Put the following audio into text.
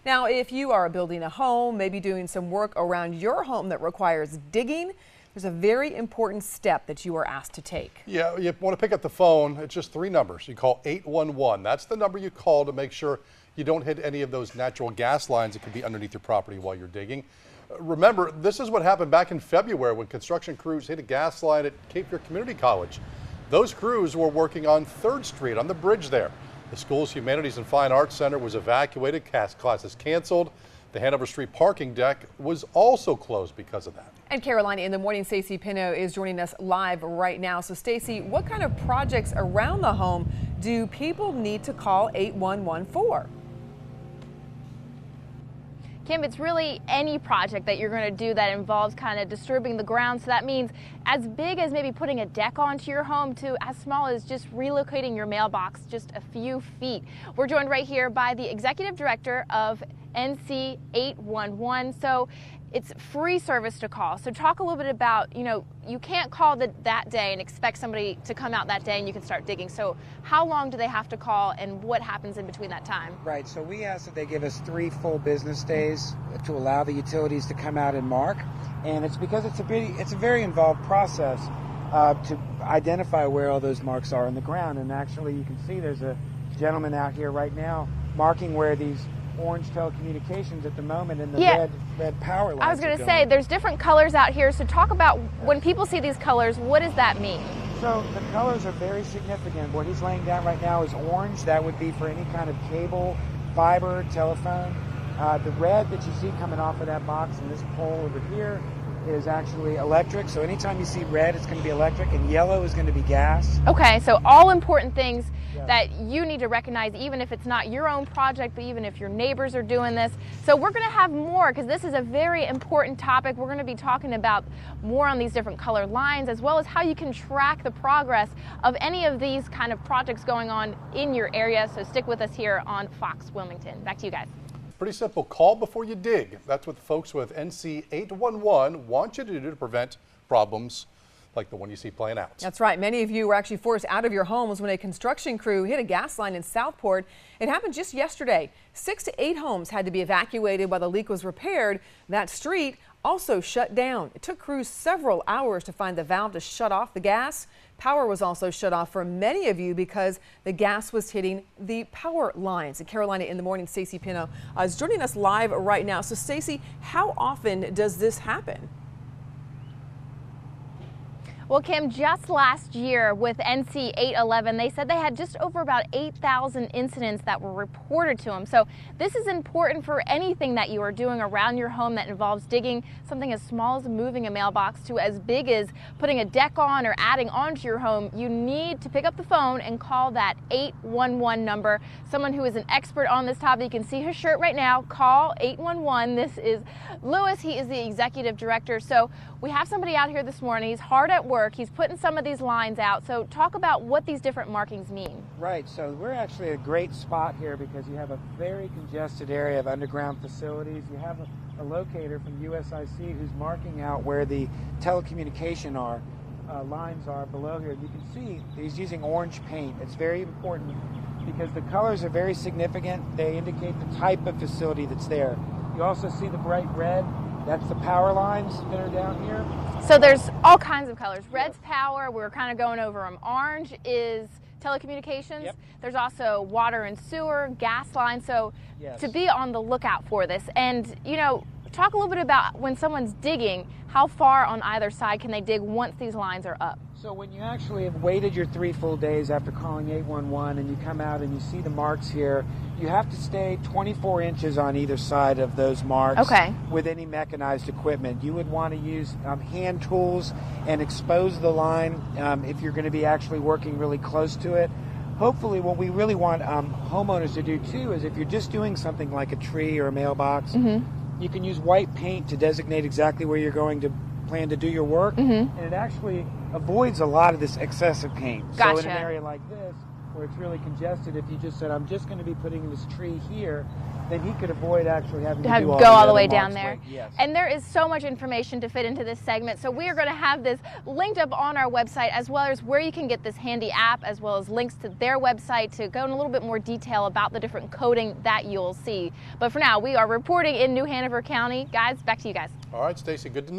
Now, if you are building a home, maybe doing some work around your home that requires digging, there's a very important step that you are asked to take. Yeah, you want to pick up the phone. It's just 3 numbers. You call 811. That's the number you call to make sure you don't hit any of those natural gas lines that could be underneath your property while you're digging. Remember, this is what happened back in February when construction crews hit a gas line at Cape Fear Community College. Those crews were working on 3rd Street on the bridge there. The school's Humanities and Fine Arts Center was evacuated, classes canceled. The Hanover Street parking deck was also closed because of that. And Carolina in the Morning, Stacey Pino is joining us live right now. So Stacey, what kind of projects around the home do people need to call 811 for? Kim, it's really any project that you're going to do that involves kind of disturbing the ground. So that means as big as maybe putting a deck onto your home to as small as just relocating your mailbox just a few feet. We're joined right here by the executive director of NC 811. So it's free service to call. So talk a little bit about, you can't call that day and expect somebody to come out that day and you can start digging. So how long do they have to call and what happens in between that time? Right, so we ask that they give us 3 full business days to allow the utilities to come out and mark. And it's because it's a very involved process to identify where all those marks are in the ground. And actually you can see there's a gentleman out here right now marking where these orange telecommunications at the moment and the red power lines. I was going to say there's different colors out here, so talk about when people see these colors, what does that mean? So the colors are very significant. What he's laying down right now is orange. That would be for any kind of cable, fiber, telephone. The red that you see coming off of that box and this pole over here is actually electric. So anytime you see red, it's going to be electric, and yellow is going to be gas. Okay, so all important things that you need to recognize, even if it's not your own project, but even if your neighbors are doing this. So we're going to have more, because this is a very important topic. We're going to be talking about more on these different color lines, as well as how you can track the progress of any of these kind of projects going on in your area. So stick with us here on Fox Wilmington. Back to you guys. Pretty simple. Call before you dig. That's what the folks with NC 811 want you to do to prevent problems like the one you see playing out. That's right. Many of you were actually forced out of your homes when a construction crew hit a gas line in Southport. It happened just yesterday. 6 to 8 homes had to be evacuated while the leak was repaired. That street also shut down. It took crews several hours to find the valve to shut off the gas. Power was also shut off for many of you because the gas was hitting the power lines. And Carolina in the Morning, Stacey Pino is joining us live right now. So Stacey, how often does this happen? Well, Kim, just last year with NC 811, they said they had just over about 8,000 incidents that were reported to them. So this is important for anything that you are doing around your home that involves digging, something as small as moving a mailbox to as big as putting a deck on or adding onto your home. You need to pick up the phone and call that 811 number. Someone who is an expert on this topic. You can see his shirt right now. Call 811. This is Lewis. He is the executive director. So we have somebody out here this morning. He's hard at work. He's putting some of these lines out. So talk about what these different markings mean. Right. So we're actually a great spot here because you have a very congested area of underground facilities. You have a locator from USIC who's marking out where the telecommunication lines are below here. You can see he's using orange paint. It's very important because the colors are very significant. They indicate the type of facility that's there. You also see the bright red. That's the power lines that are down here. So there's all kinds of colors. Red's power, we're kind of going over them. Orange is telecommunications. Yep. There's also water and sewer, gas lines. So to be on the lookout for this. And, talk a little bit about when someone's digging, how far on either side can they dig once these lines are up? So when you actually have waited your 3 full days after calling 811 and you come out and you see the marks here, you have to stay 24 inches on either side of those marks with any mechanized equipment. You would want to use hand tools and expose the line if you're going to be actually working really close to it. Hopefully what we really want homeowners to do too is if you're just doing something like a tree or a mailbox, you can use white paint to designate exactly where you're going to plan to do your work, and it actually avoids a lot of this excessive paint. Gotcha. So in an area like this, where it's really congested, if you just said, I'm just going to be putting this tree here, then he could avoid actually having to go all the way down there. Yes. And there is so much information to fit into this segment, so we are going to have this linked up on our website, as well as where you can get this handy app, as well as links to their website to go in a little bit more detail about the different coding that you'll see. But for now, we are reporting in New Hanover County. Guys, back to you guys. All right, Stacy, good to know.